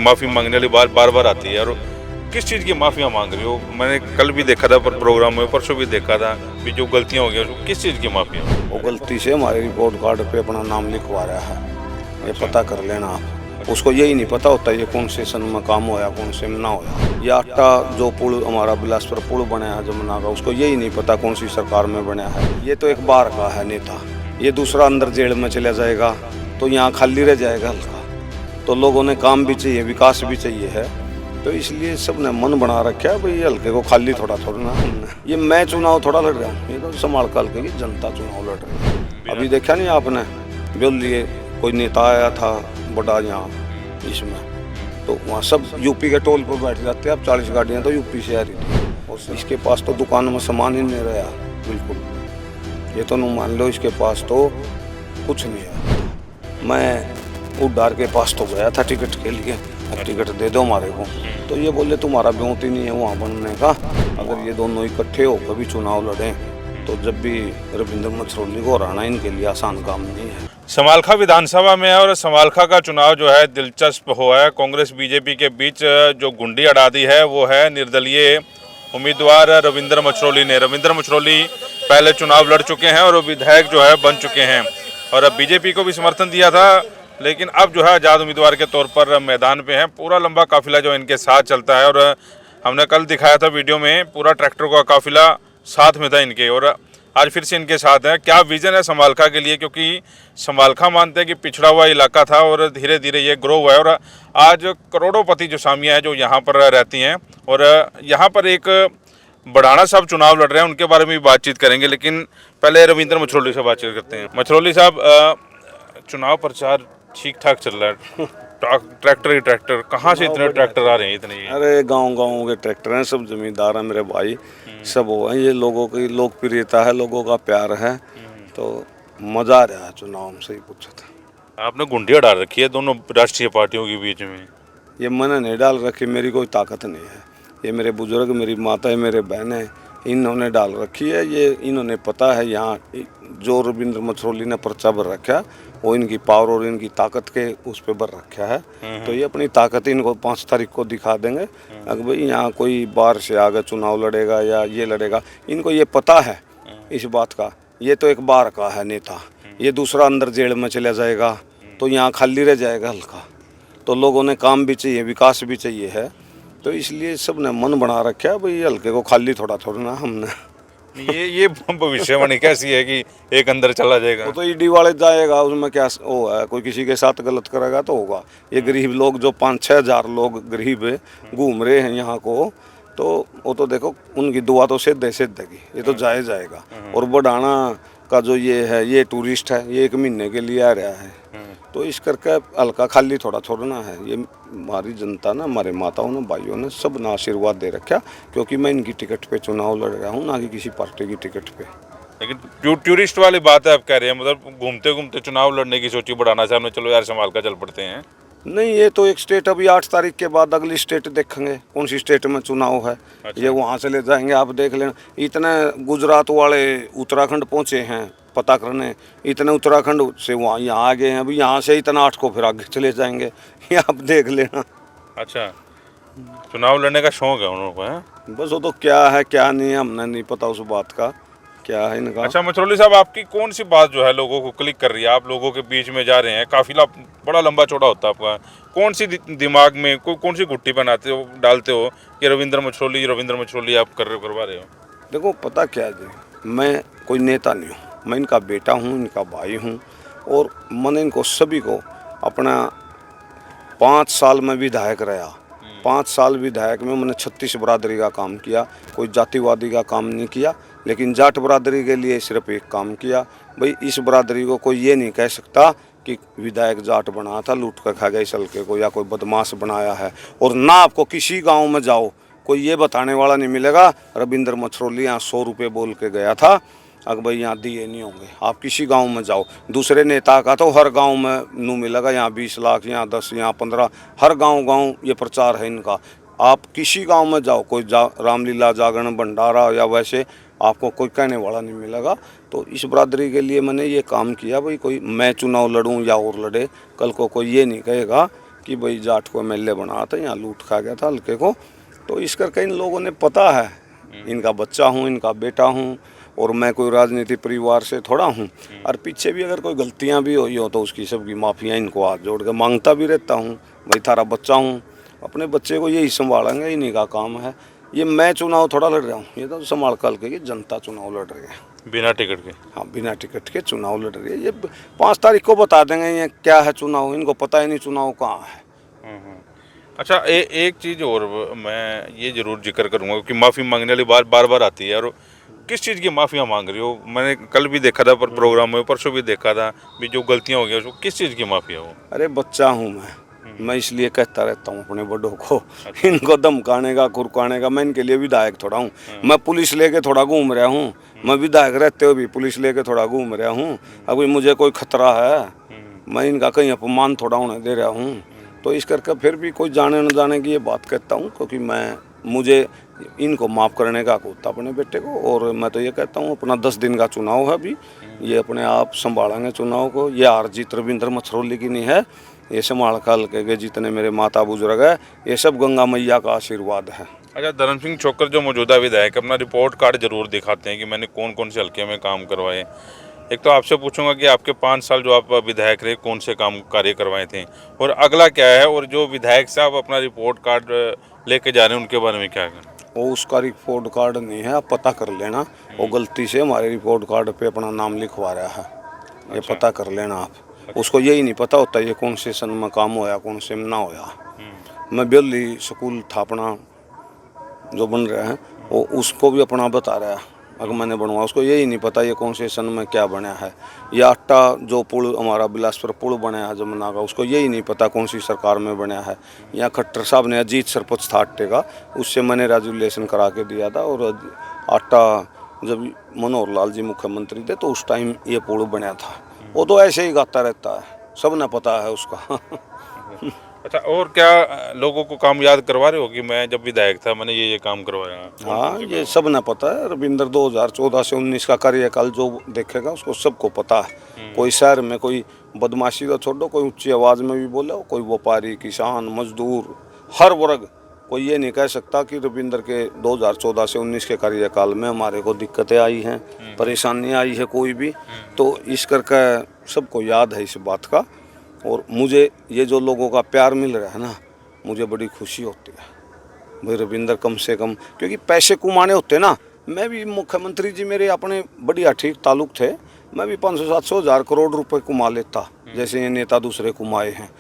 माफ़ी मांगने वाली बात बार बार आती है। और किस चीज़ की माफ़िया मांग रही हो? मैंने कल भी देखा था प्रोग्राम में, परसों भी देखा था कि जो गलतियाँ हो गई उसको किस चीज़ की माफ़िया? वो गलती से हमारे रिपोर्ट कार्ड पे अपना नाम लिखवा रहा है, ये पता कर लेना आप। उसको यही नहीं पता होता ये कौन से सन में काम होया कौन से में ना होया। ये आटा जो पुल हमारा बिलासपुर पुल बना है जमुना का, उसको यही नहीं पता कौन सी सरकार में बना है। ये तो एक बार का है नेता, ये दूसरा अंदर जेल में चला जाएगा तो यहाँ खाली रह जाएगा हल्का। तो लोगों ने काम भी चाहिए, विकास भी चाहिए है, तो इसलिए सब ने मन बना रखा है भाई हल्के को खाली थोड़ा ना हमने। ये मैं चुनाव थोड़ा लड़ रहा हूँ, ये तो संभाल कर के जनता चुनाव लड़ रही है। अभी देखा नहीं आपने बोलिए कोई नेता आया था बड़ा यहाँ इसमें, तो वहाँ सब यूपी के टोल पर बैठ जाते हैं। अब 40 गाड़ियाँ तो यूपी से आ रही थी और इसके पास तो दुकान में सामान ही नहीं रहा बिल्कुल। ये तो नहीं मान लो इसके पास तो कुछ नहीं है। मैं उड्डार के पास तो गया था टिकट के लिए, अब टिकट दे दो हमारे को, तो ये बोले तुम्हारा ब्योत ही नहीं है वहाँ बनने का। अगर ये दोनों इकट्ठे हो कभी चुनाव लड़ें तो जब भी रविंद्र मछरौली को हराना इनके लिए आसान काम नहीं है। समालखा विधानसभा में है और समालखा का चुनाव जो है दिलचस्प हुआ है। कांग्रेस बीजेपी के बीच जो गुंडी अड़ा दी है वो है निर्दलीय उम्मीदवार रविंद्र मछरौली ने। रविंद्र मछरौली पहले चुनाव लड़ चुके हैं और विधायक जो है बन चुके हैं और अब बीजेपी को भी समर्थन दिया था, लेकिन अब जो है आज़ाद उम्मीदवार के तौर पर मैदान पे हैं। पूरा लंबा काफिला जो इनके साथ चलता है और हमने कल दिखाया था वीडियो में, पूरा ट्रैक्टर का काफिला साथ में था इनके और आज फिर से इनके साथ है। क्या विजन है समालखा के लिए, क्योंकि समालखा मानते हैं कि पिछड़ा हुआ इलाका था और धीरे धीरे ये ग्रो हुआ है और आज करोड़ोंपति जो सामियाँ हैं जो यहाँ पर रहती हैं और यहाँ पर एक बढ़ाना साहब चुनाव लड़ रहे हैं, उनके बारे में भी बातचीत करेंगे। लेकिन पहले रविंद्र मछरौली से बातचीत करते हैं। मछरौली साहब, चुनाव प्रचार ठीक ठाक चल रहा है, ट्रैक्टर ही ट्रैक्टर, कहाँ से इतने ट्रैक्टर आ रहे हैं इतने? अरे गांव के ट्रैक्टर हैं, सब जमींदार हैं मेरे भाई, सब वो हैं। ये लोगों की लोकप्रियता है, लोगों का प्यार है, तो मजा आ रहा है चुनाव में। सही पूछा था आपने गुंडियाँ डाल रखी है दोनों राष्ट्रीय पार्टियों के बीच में। ये मैंने नहीं डाल रखी, मेरी कोई ताकत नहीं है। ये मेरे बुजुर्ग, मेरी माता है, मेरे बहन है, इन्होंने डाल रखी है। ये इन्होंने पता है यहाँ जो रविंद्र मछरौली ने पर्चा भर रखा वो इनकी पावर और इनकी ताकत के उस पर भर रखा है। तो ये अपनी ताकत इनको 5 तारीख को दिखा देंगे। अगर भाई यहाँ कोई बाहर से आगे चुनाव लड़ेगा या ये लड़ेगा, इनको ये पता है इस बात का। ये तो एक बार का है नेता, ये दूसरा अंदर जेल में चला जाएगा तो यहाँ खाली रह जाएगा हल्का। तो लोगों ने काम भी चाहिए, विकास भी चाहिए है, तो इसलिए सब ने मन बना रखा है भाई हल्के को खाली थोड़ा ना हमने। ये भविष्यवाणी कैसी है कि एक अंदर चला जाएगा? वो तो ईडी वाले जाएगा, उसमें क्या वो है, कोई किसी के साथ गलत करेगा तो होगा। ये गरीब लोग जो 5-6 हज़ार लोग गरीब घूम रहे हैं यहाँ को, तो वो तो देखो उनकी दुआ तो सिद्ध की, ये तो जाएगा। और बढ़ाना का जो ये है, ये टूरिस्ट है, ये 1 महीने के लिए आ रहा है, तो इस करके हल्का खाली थोड़ा छोड़ना है। ये हमारी जनता ना, हमारे माताओं ने, भाइयों ने सब ने आशीर्वाद दे रखा, क्योंकि मैं इनकी टिकट पे चुनाव लड़ रहा हूँ, ना कि किसी पार्टी की टिकट पे। लेकिन टूरिस्ट वाली बात है आप कह रहे हैं, मतलब घूमते घूमते चुनाव लड़ने की सोची बढ़ाना साहब ने, चलो यार समालखा चल पड़ते हैं। नहीं, ये तो एक स्टेट, अभी 8 तारीख के बाद अगली स्टेट देखेंगे कौन सी स्टेट में चुनाव है। अच्छा। ये वहाँ से ले जाएंगे, आप देख लेना। इतने गुजरात वाले उत्तराखंड पहुँचे हैं पता करने, इतने उत्तराखंड से वहाँ यहाँ आ गए हैं, अभी यहाँ से इतना 8 को फिर आगे चले जाएंगे, ये आप देख लेना। अच्छा, चुनाव लड़ने का शौक है उन लोगों को है? बस वो तो क्या है क्या नहीं है हमने नहीं पता उस बात का, क्या है इनका। अच्छा मछरौली साहब, आपकी कौन सी बात जो है लोगों को क्लिक कर रही है? आप लोगों के बीच में जा रहे हैं, काफिला बड़ा लंबा चौड़ा होता है आपका, कौन सी दिमाग में कौन सी गुट्टी बनाते हो, डालते हो कि रविंद्र मछरौली आप करवा रहे हो? देखो पता क्या जी, मैं कोई नेता नहीं हूँ, मैं इनका बेटा हूँ, इनका भाई हूँ, और मैंने इनको सभी को अपना 5 साल में विधायक रहा। 5 साल विधायक में मैंने 36 बरादरी का काम किया, कोई जातिवादी का काम नहीं किया, लेकिन जाट बरादरी के लिए सिर्फ एक काम किया। भाई इस बरादरी को कोई ये नहीं कह सकता कि विधायक जाट बना था, लूट कर खा गया इस हल्के को, या कोई बदमाश बनाया है। और ना आपको किसी गांव में जाओ कोई ये बताने वाला नहीं मिलेगा रविंद्र मछरौली यहाँ 100 रुपये बोल के गया था, अगर भाई यहाँ दिए नहीं होंगे। आप किसी गांव में जाओ, दूसरे नेता का तो हर गांव में नू मिलेगा, यहाँ 20 लाख, यहाँ 10, यहाँ 15, हर गांव ये प्रचार है इनका। आप किसी गांव में जाओ, कोई रामलीला जागरण भंडारा या वैसे आपको कोई कहने वाला नहीं मिलेगा। तो इस बरादरी के लिए मैंने ये काम किया, भाई कोई मैं चुनाव लड़ूं या और लड़े, कल को कोई ये नहीं कहेगा कि भाई जाट को एमएलए बना था, यहाँ लूट खा गया था हल्के को। तो इस करके इन लोगों ने पता है, इनका बच्चा हूँ, इनका बेटा हूँ, और मैं कोई राजनीतिक परिवार से थोड़ा हूँ। और पीछे भी अगर कोई गलतियाँ भी हुई हो तो उसकी सबकी माफ़ियाँ इनको हाथ जोड़ के मांगता भी रहता हूँ। भाई थारा बच्चा हूँ, अपने बच्चे को यही संभालेंगे, इन्हीं का काम है। ये मैं चुनाव थोड़ा लड़ रहा हूँ, ये तो संभाल कर के जनता चुनाव लड़ रही है, बिना टिकट के। हाँ बिना टिकट के चुनाव लड़ रही है। ये 5 तारीख को बता देंगे ये क्या है चुनाव, इनको पता ही नहीं चुनाव कहाँ है। अच्छा, एक चीज़ और मैं ये जरूर जिक्र करूंगा कि माफ़ी मांगने वाली बात बार बार आती है, और किस चीज़ की माफ़ियाँ मांग रही हो? मैंने कल भी देखा था पर प्रोग्राम में, परसों भी देखा था भी, जो गलतियाँ हो गई उसको किस चीज़ की माफ़िया हो? अरे बच्चा हूँ मैं इसलिए कहता रहता हूँ अपने बड़ों को, इनको धमकाने का कुरकाने का। मैं इनके लिए विधायक थोड़ा हूँ, मैं पुलिस लेके थोड़ा घूम रहा हूँ, मैं विधायक रहते हुए भी पुलिस लेके थोड़ा घूम रहा हूँ। अभी मुझे कोई खतरा है, मैं इनका कहीं अपमान थोड़ा होने दे रहा हूँ। तो इस करके फिर भी कोई जाने न जाने की ये बात कहता हूँ, क्योंकि मुझे इनको माफ़ करने का होता अपने बेटे को। और मैं तो ये कहता हूँ अपना 10 दिन का चुनाव है अभी, ये अपने आप संभालेंगे चुनाव को। ये हार जीत रविंद्र मछरौली की नहीं है, ये संभाल कर के जितने मेरे माता बुजुर्ग है, ये सब गंगा मैया का आशीर्वाद है। अच्छा, धर्म सिंह छोक्कर जो मौजूदा विधायक, अपना रिपोर्ट कार्ड जरूर दिखाते हैं कि मैंने कौन कौन से हल्के में काम करवाए। एक तो आपसे पूछूंगा कि आपके 5 साल जो आप विधायक रहे, कौन से काम कार्य करवाए थे, और अगला क्या है, और जो विधायक साहब अपना रिपोर्ट कार्ड लेके जा रहे हैं उनके बारे में क्या है? वो उसका रिपोर्ट कार्ड नहीं है, आप पता कर लेना। वो गलती से हमारे रिपोर्ट कार्ड पे अपना नाम लिखवा रहा है, ये पता कर लेना आप। उसको यही नहीं पता होता ये कौन से सन में काम होया, कौन से में ना होया। मैं बेली स्कूल था अपना जो बन रहा है, वो उसको भी अपना बता रहा है अगर मैंने बनवा, उसको यही नहीं पता ये कौन से सन में क्या बना है। ये आटा जो पुल हमारा बिलासपुर पुल बना है जमुना का, उसको यही नहीं पता कौन सी सरकार में बना है। यहाँ खट्टर साहब ने अजीत सरपंच था आटे का, उससे मैंने रेजुलेशन करा के दिया था। और आटा जब मनोहर लाल जी मुख्यमंत्री थे तो उस टाइम ये पुल बना था। वो तो ऐसे ही गाता रहता है, सब ने पता है उसका। अच्छा, और क्या लोगों को काम याद करवा रहे हो कि मैं जब विधायक था मैंने ये काम करवाया? हाँ ये सब ना पता है। रविंद्र 2014 से 19 का कार्यकाल जो देखेगा उसको सबको पता है। कोई शहर में कोई बदमाशी तो छोड़ो, कोई ऊंची आवाज़ में भी बोले, कोई व्यापारी, किसान, मजदूर, हर वर्ग, कोई ये नहीं कह सकता कि रविंद्र के 2014 से 19 के कार्यकाल में हमारे को दिक्कतें आई हैं, परेशानियाँ आई है कोई भी। तो इस करके सबको याद है इस बात का। और मुझे ये जो लोगों का प्यार मिल रहा है ना, मुझे बड़ी खुशी होती है। भाई रविंद्र कम से कम, क्योंकि पैसे कमाने होते ना, मैं भी मुख्यमंत्री जी मेरे अपने बढ़िया ठीक ताल्लुक थे, मैं भी 500-700 हज़ार करोड़ रुपए कमा लेता जैसे ये नेता दूसरे कमाए हैं।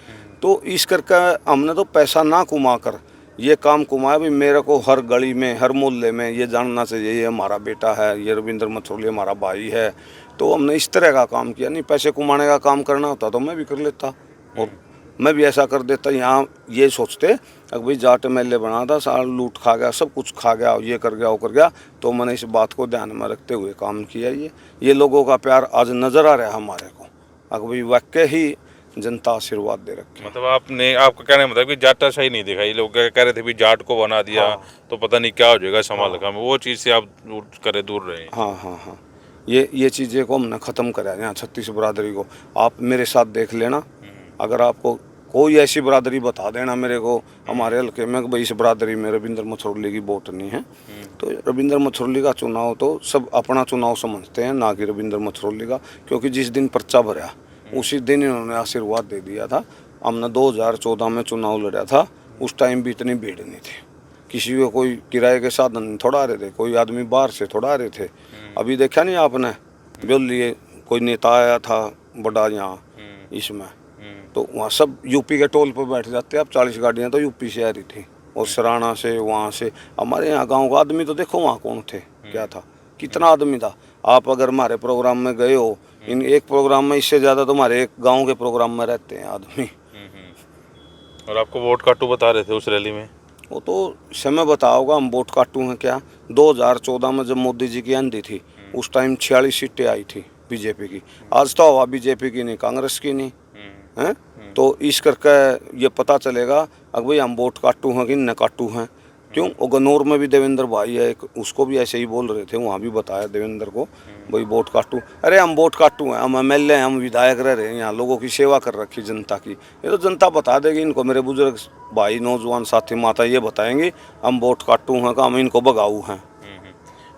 तो इस करके हमने तो पैसा ना कमा कर ये काम कमाया। भी मेरे को हर गली में, हर मोहल्ले में ये जानना चाहिए ये हमारा बेटा है, ये रविंद्र मछरौली हमारा भाई है। तो हमने इस तरह का काम किया। नहीं पैसे कमाने का काम करना होता तो मैं भी कर लेता, और मैं भी ऐसा कर देता। यहाँ ये सोचते अगर भाई जाट एमएलए बना था, साल लूट खा गया, सब कुछ खा गया, ये कर गया वो कर गया। तो मैंने इस बात को ध्यान में रखते हुए काम किया। ये लोगों का प्यार आज नज़र आ रहा है हमारे को, अगर भाई वाकई ही जनता आशीर्वाद दे रखे। मतलब आपका कहने का मतलब कि जाटा सही नहीं दिखा। ये लोग कह रहे थे भी जाट को बना दिया तो पता नहीं क्या हो जाएगा समाल का में, वो चीज़ से आप दूर रहे। हाँ, ये चीज़ें को हमने ख़त्म करा यहाँ 36 बरादरी को। आप मेरे साथ देख लेना, अगर आपको कोई ऐसी बरादरी बता देना मेरे को हमारे हल्के में कि भाई इस बरादरी में रविंद्र मछरौली की वोट नहीं है, तो रविंद्र मछरौली का चुनाव तो सब अपना चुनाव समझते हैं, ना कि रविंद्र मछरौली का। क्योंकि जिस दिन पर्चा भरा उसी दिन इन्होंने आशीर्वाद दे दिया था। हमने 2014 में चुनाव लड़ा था, उस टाइम भी इतनी भीड़ नहीं थी, किसी को कोई किराए के साधन थोड़ा आ रहे थे, कोई आदमी बाहर से थोड़ा आ रहे थे। अभी देखा नहीं आपने, बोल लिए कोई नेता आया था बड़ा यहाँ इसमें, तो वहाँ सब यूपी के टोल पर बैठ जाते। अब 40 गाड़ियाँ तो यूपी से आ रही थी, और सराना से, वहाँ से। हमारे यहाँ गांव का आदमी तो देखो वहाँ कौन थे, क्या था, कितना आदमी था। आप अगर हमारे प्रोग्राम में गए हो, इन एक प्रोग्राम में इससे ज़्यादा तो हमारे एक गाँव के प्रोग्राम में रहते हैं आदमी। और आपको वोट काटू बता रहे थे उस रैली में? वो तो समय बताओगा हम वोट काटू हैं क्या। 2014 में जब मोदी जी की आंधी थी उस टाइम 46 सीटें आई थी बीजेपी की। आज तो हवा बीजेपी की नहीं, कांग्रेस की नहीं है। तो इस करके ये पता चलेगा अगर भाई हम वोट काटू हैं कि न काटू हैं। क्यों, और गन्नौर में भी देवेंद्र भाई है एक, उसको भी ऐसे ही बोल रहे थे, वहाँ भी बताया देवेंद्र को भाई वोट काटूं। अरे हम वोट काटूं हैं, हम एमएलए हैं, हम विधायक रह रहे हैं यहाँ, लोगों की सेवा कर रखी जनता की, ये तो जनता बता देगी इनको। मेरे बुजुर्ग भाई नौजवान साथी माता ये बताएंगे हम वोट काटूं हैं, का हम इनको भगाऊ हैं।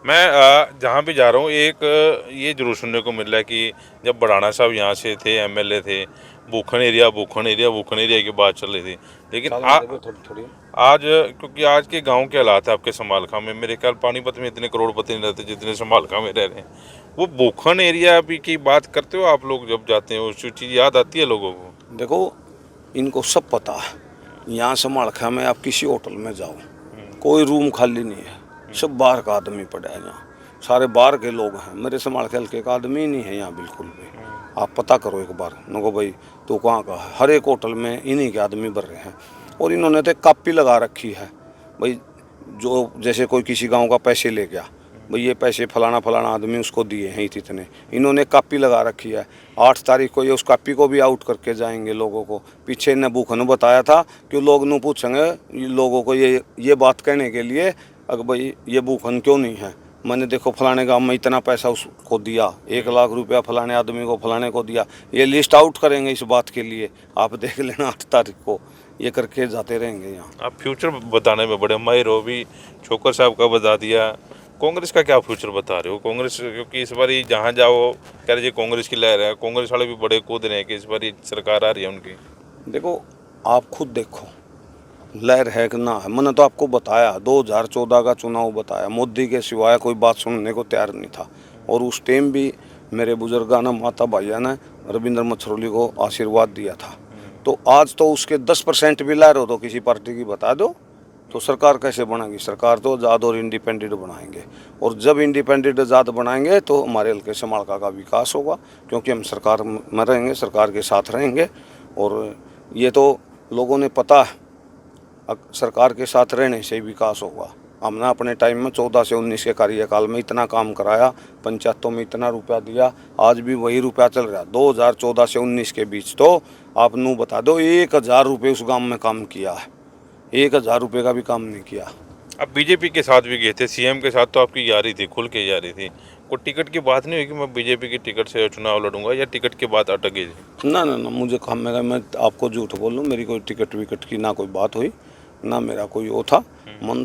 मैं जहाँ भी जा रहा हूँ एक ये जरूर सुनने को मिल रहा है कि जब बड़ाना साहब यहाँ से थे, एमएलए थे, भूखन एरिया की बात चल रही थी, लेकिन आज क्योंकि आज के गांव के हालात है आपके समालखा में, मेरे ख्याल पानीपत में इतने करोड़पति नहीं रहते जितने समालखा में रह रहे हैं। वो भूखन एरिया भी की बात करते हो आप लोग जब जाते हो, उस चीज़ याद आती है लोगों को? देखो इनको सब पता है, यहाँ समालखा में आप किसी होटल में जाओ कोई रूम खाली नहीं है, सब बाहर का आदमी पड़ा है यहाँ, सारे बाहर के लोग हैं। मेरे समालखा हल्के का आदमी नहीं है यहाँ बिल्कुल भी। आप पता करो एक बार, नको भाई तू कहाँ का है, हर एक होटल में इन्हीं के आदमी भर रहे हैं। और इन्होंने तो कापी लगा रखी है भाई, जो जैसे कोई किसी गांव का पैसे ले गया, भाई ये पैसे फलाना फलाना आदमी उसको दिए हैं इतने, इन्होंने कापी लगा रखी है। 8 तारीख को ये उस कापी को भी आउट करके जाएंगे लोगों को। पीछे ने भूखन बताया था कि लोग नू पूछेंगे लोगों को ये बात कहने के लिए, अगर भाई ये भूखन क्यों नहीं है, मैंने देखो फलाने गांव में इतना पैसा उसको दिया, 1 लाख रुपया फलाने आदमी को फलाने को दिया, ये लिस्ट आउट करेंगे इस बात के लिए। आप देख लेना 8 तारीख को ये करके जाते रहेंगे यहाँ। आप फ्यूचर बताने में बड़े माहिर हो, भी छोकर साहब का बता दिया, कांग्रेस का क्या फ्यूचर बता रहे हो? कांग्रेस क्योंकि इस बार जहाँ जाओ कह रहे कांग्रेस की लहर है, कांग्रेस वाले भी बड़े कूद रहे हैं कि इस बार सरकार आ रही है उनकी। देखो आप खुद देखो लहर है कि ना है, मैंने तो आपको बताया 2014 का चुनाव बताया, मोदी के सिवाय कोई बात सुनने को तैयार नहीं था। और उस टाइम भी मेरे बुजुर्गाना माता भाइया ने रविंद्र मछरोली को आशीर्वाद दिया था। तो आज तो उसके 10% भी लहर हो तो किसी पार्टी की बता दो, तो सरकार कैसे बनेगी? सरकार तो आज़ाद और इंडिपेंडेंट बनाएंगे, और जब इंडिपेंडेंट आज़ाद बनाएंगे तो हमारे हल्के समालखा का विकास होगा, क्योंकि हम सरकार में रहेंगे, सरकार के साथ रहेंगे। और ये तो लोगों ने पता है, सरकार के साथ रहने से ही विकास होगा। हमने अपने टाइम में 14 से 19 के कार्यकाल में इतना काम कराया, पंचायतों में इतना रुपया दिया, आज भी वही रुपया चल रहा है। 2014 से 19 के बीच तो आप नू बता दो 1000 रुपये उस गांव में काम किया है, 1000 रुपये का भी काम नहीं किया। अब बीजेपी के साथ भी गए थे, सीएम के साथ तो आपकी यारी थी, खुल के यारी थी, कोई टिकट की बात नहीं हुई कि मैं बीजेपी की टिकट से चुनाव लड़ूंगा, या टिकट की बात अटक गई थी? ना ना ना, मुझे काम मेरा, मैं आपको झूठ बोल लूँ, मेरी कोई टिकट विकट की ना कोई बात हुई, ना मेरा कोई वो था मन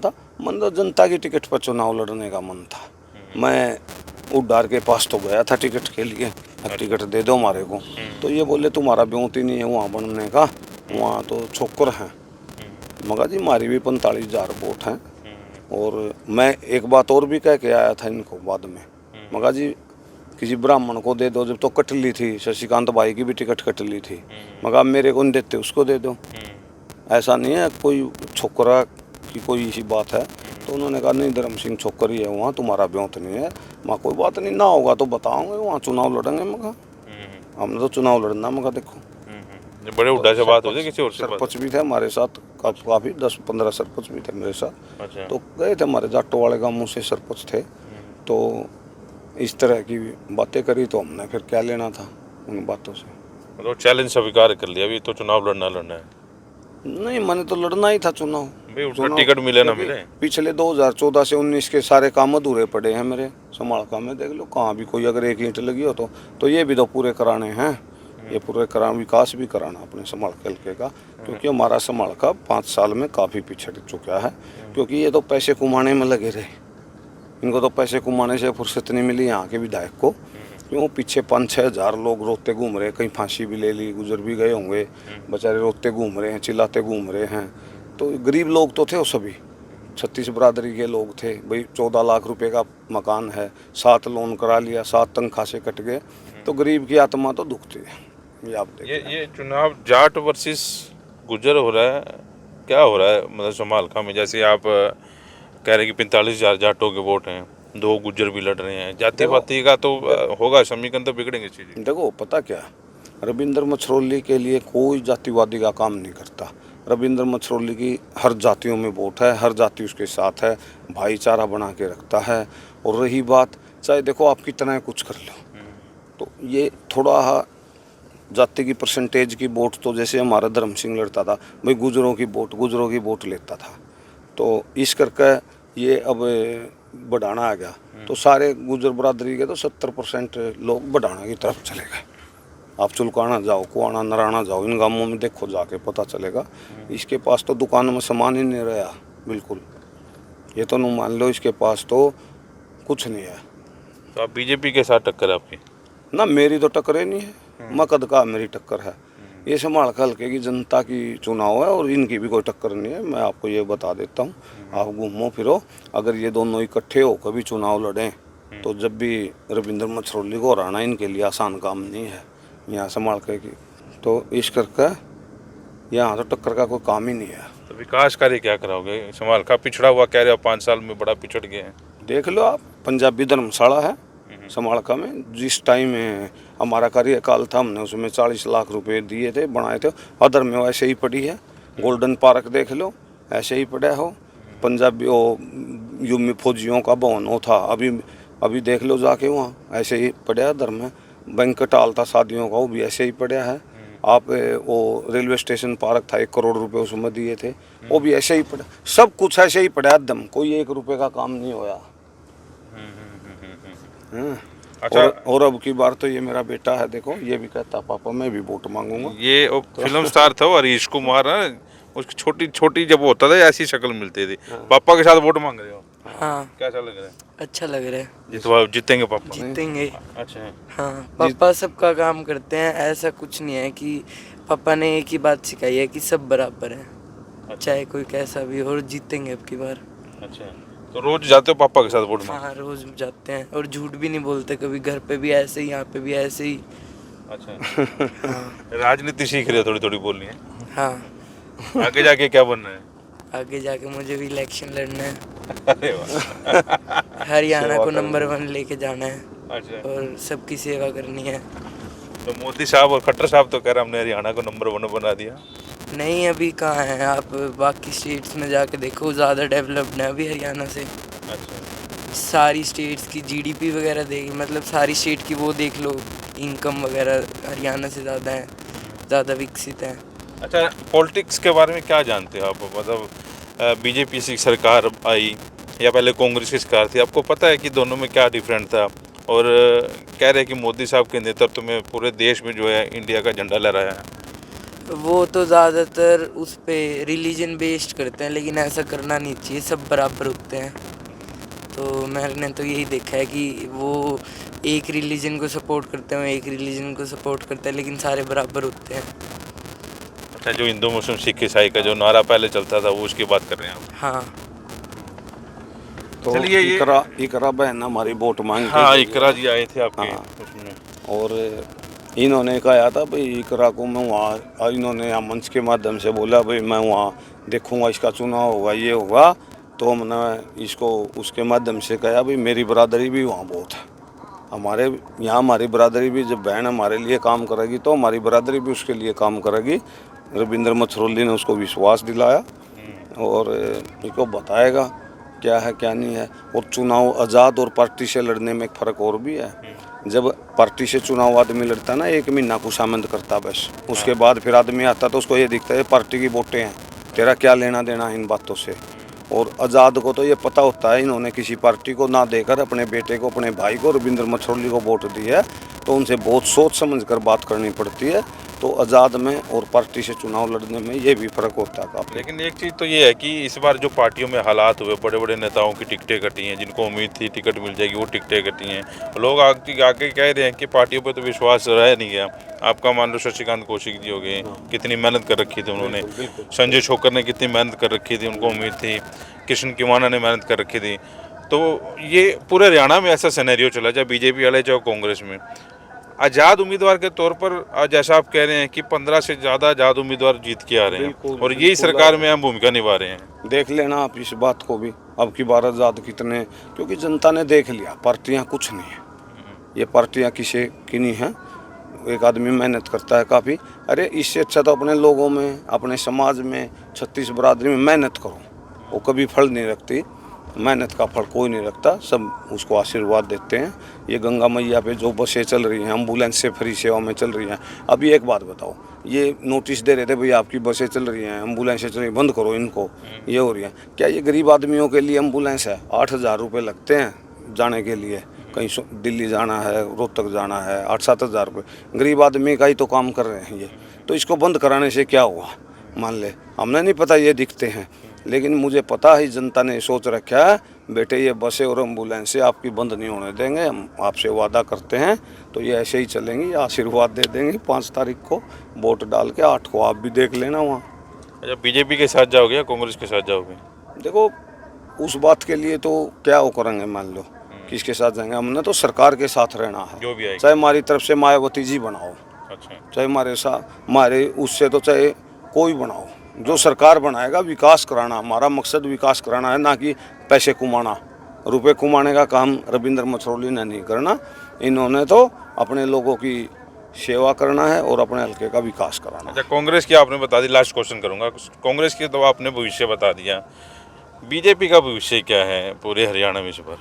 तो जनता की टिकट पर चुनाव लड़ने का मन था। मैं उड्डार के पास तो गया था टिकट के लिए, टिकट दे दो हमारे को, तो ये बोले तुम्हारा ब्योत ही नहीं है वहाँ बनने का, वहाँ तो छोकर हैं। मगर जी हमारी भी 45,000 वोट हैं। और मैं एक बात और भी कह के आया था इनको बाद में, मगर जी किसी ब्राह्मण को दे दो, जब तो कट ली थी, शशिकांत भाई की भी टिकट कट ली थी, मगर मेरे को नहीं देते उसको दे दो। ऐसा नहीं है कोई छोकरा की कोई ऐसी बात है। तो उन्होंने कहा नहीं धर्म सिंह छोकर ही है वहाँ, तुम्हारा ब्योत नहीं है। मैं कोई बात नहीं, ना होगा तो बताऊंगे, वहाँ चुनाव लड़ेंगे। मगर हमने तो चुनाव लड़ना, मगर देखो बड़े उड्डा से बात होती, किसी और से सरपंच भी थे हमारे साथ, काफ़ी 10-15 सरपंच भी थे मेरे साथ। अच्छा। तो गए थे, हमारे जाटो वाले गाँवों से सरपंच थे, तो इस तरह की बातें करी, तो हमने फिर क्या लेना था उन बातों से। मतलब चैलेंज स्वीकार कर लिया, अभी तो चुनाव लड़ना है। नहीं, मैंने तो लड़ना ही था चुनाव। टिकट मिले ना मिले, पिछले 2014 से 19 के सारे काम अधूरे पड़े हैं मेरे समालखा में, देख लो कहाँ भी कोई अगर 1 ईंट लगी हो तो ये भी तो पूरे कराने हैं, ये पूरे कराना, विकास भी कराना अपने समालखा हल्के का। क्योंकि हमारा समालखा 5 साल में काफ़ी पिछड़ चुका है, क्योंकि ये तो पैसे कमाने में लगे रहे, इनको तो पैसे कमाने से फुर्सत नहीं मिली यहाँ के विधायक को। क्यों पीछे 5-6 हज़ार लोग रोते घूम रहे हैं, कहीं फांसी भी ले ली, गुजर भी गए होंगे बेचारे, रोते घूम रहे हैं, चिल्लाते घूम रहे हैं। तो गरीब लोग तो थे वो सभी, 36 बरादरी के लोग थे भाई। 14 लाख रुपए का मकान है, 7 लोन करा लिया, 7 तनख्वाह से कट गए, तो गरीब की आत्मा तो दुखती है। ये आप देखिए, ये चुनाव जाट वर्सेस गुजर हो रहा है, क्या हो रहा है? मतलब समालखा में जैसे आप कह रहे कि 45,000 जाटों के वोट हैं, 2 गुज्जर भी लड़ रहे हैं, जाति पाति का तो होगा, समीकरण तो बिगड़ेंगे चीज़ें। देखो पता क्या, रविंद्र मछरोली के लिए कोई जातिवादी का काम नहीं करता। रविंद्र मछरोली की हर जातियों में वोट है, हर जाति उसके साथ है, भाईचारा बना के रखता है। और रही बात, चाहे देखो आप कितना कुछ कर लो, तो ये थोड़ा जाति की परसेंटेज की वोट, तो जैसे हमारा धर्म सिंह लड़ता था भाई, गुजरों की वोट लेता था, तो इस करके ये अब बढ़ाना आ गया, तो सारे गुजर बरादरी के तो 70% लोग बढ़ाना की तरफ चले गए। आप चुलकाना जाओ, कुआना नराना जाओ, इन गांवों में देखो जाके पता चलेगा। इसके पास तो दुकान में सामान ही नहीं रहा बिल्कुल। ये तो नहीं मान लो इसके पास तो कुछ नहीं है। तो आप बीजेपी के साथ टक्कर है आपकी? ना मेरी तो टक्कर नहीं है, मकद का मेरी टक्कर है। ये संभाल के हल्के की जनता की चुनाव है और इनकी भी कोई टक्कर नहीं है। मैं आपको ये बता देता हूँ, आप घूमो फिरो, अगर ये दोनों इकट्ठे हो कभी चुनाव लड़ें तो जब भी रविंद्र मछरौली को हराना इनके लिए आसान काम नहीं है। यहाँ संभाल के की तो इस करके यहाँ तो टक्कर का कोई काम ही नहीं है। तो विकास कार्य क्या कराओगे? संभाल का पिछड़ा हुआ कह रहे हो, 5 साल में बड़ा पिछड़ गए हैं। देख लो आप, पंजाबी धर्मशाला है समालका में, जिस टाइम हमारा कार्यकाल था हमने उसमें 40 लाख रुपए दिए थे, बनाए थे। अदर में वैसे ही पड़ी है। गोल्डन पार्क देख लो, ऐसे ही पड़ा हो। पंजाबी वो यूमी फौजियों का भवन वो था, अभी देख लो जाके वहाँ ऐसे ही पड़ा है। अदर में बैंकट हॉल था शादियों का, वो भी ऐसे ही पड़ा है। आप वो रेलवे स्टेशन पार्क था, 1 करोड़ रुपए उसमें दिए थे, वो भी ऐसे ही पड़ा। सब कुछ ऐसे ही पड़ा एकदम, कोई 1 रुपए का काम नहीं होया। अच्छा, और अब की बार तो ये मेरा बेटा है, देखो ये भी कहता पापा मैं भी वोट मांगूंगा। ये वो फिल्म स्टार था वो हरीश कुमार है, उसकी छोटी छोटी जब होता था ऐसी शक्ल मिलती थी। पापा के साथ वोट मांग रहे हो? हाँ, कैसा लग रहा है? अच्छा लग रहा है। जीतेंगे पापा? जीतेंगे। अच्छा। हाँ, पापा सबका काम करते हैं। ऐसा कुछ नहीं है कि पापा ने एक ही बात सिखाई है कि सब बराबर है, चाहे कोई कैसा भी हो, और जीतेंगे अब की बार। अच्छा, तो रोज जाते हो पापा के साथ वोट मांगने? हाँ, रोज जाते हैं और झूठ भी नहीं बोलते कभी। घर पे भी ऐसे ही, यहाँ पे भी ऐसे ही। अच्छा। हाँ राजनीति सीख रहे हो, थोड़ी थोड़ी बोलनी है। हाँ, आगे जाके क्या बनना है? आगे जाके मुझे भी इलेक्शन लड़ना है। अरे वाह। हरियाणा को नंबर 1 लेके जाना है अच्छा, और सबकी सेवा करनी है। तो मोदी साहब और खट्टर साहब तो कह रहे हमने हरियाणा को नंबर 1 बना दिया। नहीं, अभी कहाँ है। आप बाकी स्टेट्स में जाके देखो, ज़्यादा डेवलप्ड है अभी हरियाणा से। अच्छा। सारी स्टेट्स की जीडीपी वगैरह देख, मतलब सारी स्टेट की वो देख लो, इनकम वगैरह हरियाणा से ज़्यादा है, ज़्यादा विकसित है। अच्छा, पॉलिटिक्स के बारे में क्या जानते हो आप? मतलब बीजेपी की सरकार आई या पहले कांग्रेस की सरकार थी, आपको पता है कि दोनों में क्या डिफरेंट था? और कह रहे हैं कि मोदी साहब के नेतृत्व में पूरे देश में जो है इंडिया का झंडा लहराया है। वो तो ज़्यादातर उस पे रिलीजन बेस्ड करते हैं, लेकिन ऐसा करना नहीं चाहिए, सब बराबर होते हैं। तो मैंने तो यही देखा है कि वो एक रिलीजन को सपोर्ट करते हैं, एक रिलीजन को सपोर्ट करते हैं, लेकिन सारे बराबर होते हैं। अच्छा, जो हिंदू मुस्लिम सिख ईसाई का जो नारा पहले चलता था वो उसकी बात कर रहे हैं आप? हाँ। तो चलिए ये इकरा बहन हमारी वोट मांग हाँ, इकरा जी आए थे आपके उसमें। और इन्होंने कहा था भाई इकरा को मैं वहाँ, इन्होंने यहाँ मंच के माध्यम से बोला भाई मैं वहाँ देखूंगा, इसका चुनाव होगा, ये होगा। तो हमने इसको उसके माध्यम से कहा भाई मेरी बरादरी भी वहाँ बहुत है, हमारे यहाँ हमारी बरादरी भी, जब बहन हमारे लिए काम करेगी तो हमारी बरादरी भी उसके लिए काम करेगी। रविंद्र मछरौली ने उसको विश्वास दिलाया और इसको बताएगा क्या है क्या नहीं है। और चुनाव आज़ाद और पार्टी से लड़ने में एक फ़र्क और भी है। जब पार्टी से चुनाव आदमी लड़ता ना, 1 महीना खुशामंद करता बस, उसके बाद फिर आदमी आता तो उसको ये दिखता है पार्टी की वोटें हैं, तेरा क्या लेना देना है इन बातों से। और आज़ाद को तो ये पता होता है इन्होंने किसी पार्टी को ना देकर अपने बेटे को, अपने भाई को, रविंद्र मछरौली को वोट दी है, तो उनसे बहुत सोच समझ कर बात करनी पड़ती है। तो आज़ाद में और पार्टी से चुनाव लड़ने में ये भी फ़र्क होता है काफ़ी। लेकिन एक चीज़ तो ये है कि इस बार जो पार्टियों में हालात हुए, बड़े बड़े नेताओं की टिकटें कटी हैं, जिनको उम्मीद थी टिकट मिल जाएगी वो टिकटें कटी हैं। लोग आगे कह रहे हैं कि पार्टियों पर तो विश्वास रह नहीं गया। आपका मान लो शशिकांत कौशिक जी हो गए, कितनी मेहनत कर रखी थी उन्होंने। संजय छोकर ने कितनी मेहनत कर रखी थी, उनको उम्मीद थी। किशन किवाना ने मेहनत कर रखी थी। तो ये पूरे हरियाणा में ऐसा सिनेरियो चला, चाहे बीजेपी वाले चाहे कांग्रेस में। आज़ाद उम्मीदवार के तौर पर जैसा आप कह रहे हैं कि 15 से ज़्यादा आज़ाद उम्मीदवार जीत के आ रहे हैं और यही सरकार में अहम भूमिका निभा रहे हैं। देख लेना आप इस बात को भी, अब की बार आज़ाद कितने, क्योंकि जनता ने देख लिया पार्टियां कुछ नहीं है, ये पार्टियां किसे की नहीं है। एक आदमी मेहनत करता है काफ़ी, अरे इससे अच्छा तो अपने लोगों में, अपने समाज में, 36 बरादरी में मेहनत करो, वो कभी फल नहीं रखती। मेहनत का फल कोई नहीं रखता, सब उसको आशीर्वाद देते हैं। ये गंगा मैया पे जो बसें चल रही हैं, एम्बुलेंस से फ्री सेवा में चल रही हैं। अभी एक बात बताओ, ये नोटिस दे रहे थे भाई आपकी बसें चल रही हैं, एम्बुलेंसें चल रही हैं, बंद करो इनको, ये हो रही हैं। क्या ये गरीब आदमियों के लिए एम्बुलेंस है? 8,000 रुपये लगते हैं जाने के लिए, कहीं दिल्ली जाना है, रोहतक जाना है, 8-7 हज़ार रुपये। गरीब आदमी का ही तो काम कर रहे हैं ये, तो इसको बंद कराने से क्या हुआ? मान ले हमने नहीं पता ये दिखते हैं, लेकिन मुझे पता है जनता ने सोच रखा है बेटे ये बसें और एम्बुलेंसें आपकी बंद नहीं होने देंगे, हम आपसे वादा करते हैं। तो ये ऐसे ही चलेंगी, आशीर्वाद दे देंगे। 5 तारीख को वोट डाल के 8 को आप भी देख लेना वहाँ। अच्छा, बीजेपी के साथ जाओगे या कांग्रेस के साथ जाओगे? देखो उस बात के लिए तो क्या वो करेंगे, मान लो किसके साथ जाएंगे। हमने तो सरकार के साथ रहना है, जो भी आएगी। चाहे हमारी तरफ से मायावती जी बनाओ, अच्छा, चाहे हमारे उससे तो चाहे कोई बनाओ, जो सरकार बनाएगा विकास कराना। हमारा मकसद विकास कराना है, ना कि पैसे कमाना। रुपए कमाने का काम रविंद्र मछरौली ने नहीं करना। इन्होंने तो अपने लोगों की सेवा करना है और अपने हल्के का विकास कराना। अच्छा, कांग्रेस की आपने बता दी, लास्ट क्वेश्चन करूंगा। कांग्रेस की तो आपने भविष्य बता दिया, बीजेपी का भविष्य क्या है पूरे हरियाणा में इस बार?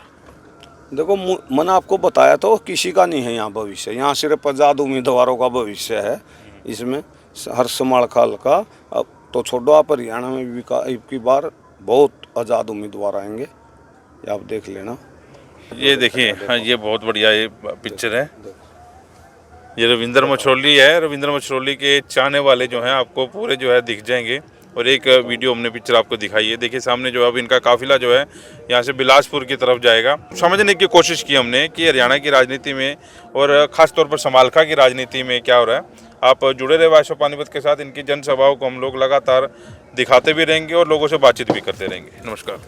देखो मैंने आपको बताया तो किसी का नहीं है यहाँ भविष्य। यहाँ सिर्फ आज़ाद उम्मीदवारों का भविष्य है। इसमें हर समालखाल का अब तो छोड़ो, आप हरियाणा में भी की बार बहुत आज़ाद उम्मीदवार आएंगे, ये आप देख लेना। ये देखिए, हाँ ये बहुत बढ़िया ये पिक्चर है। ये रविंद्र मछरौली है। रविंद्र मछरौली के चाहने वाले जो हैं आपको पूरे जो है दिख जाएंगे। और एक वीडियो हमने पिक्चर आपको दिखाई है, देखिए सामने जो है अब इनका काफिला जो है यहाँ से बिलासपुर की तरफ जाएगा। समझने की कोशिश की हमने कि हरियाणा की राजनीति में और ख़ास तौर पर समालखा की राजनीति में क्या हो रहा है। आप जुड़े रहे वाइस ऑफ पानीपत के साथ। इनकी जनसभाओं को हम लोग लगातार दिखाते भी रहेंगे और लोगों से बातचीत भी करते रहेंगे। नमस्कार।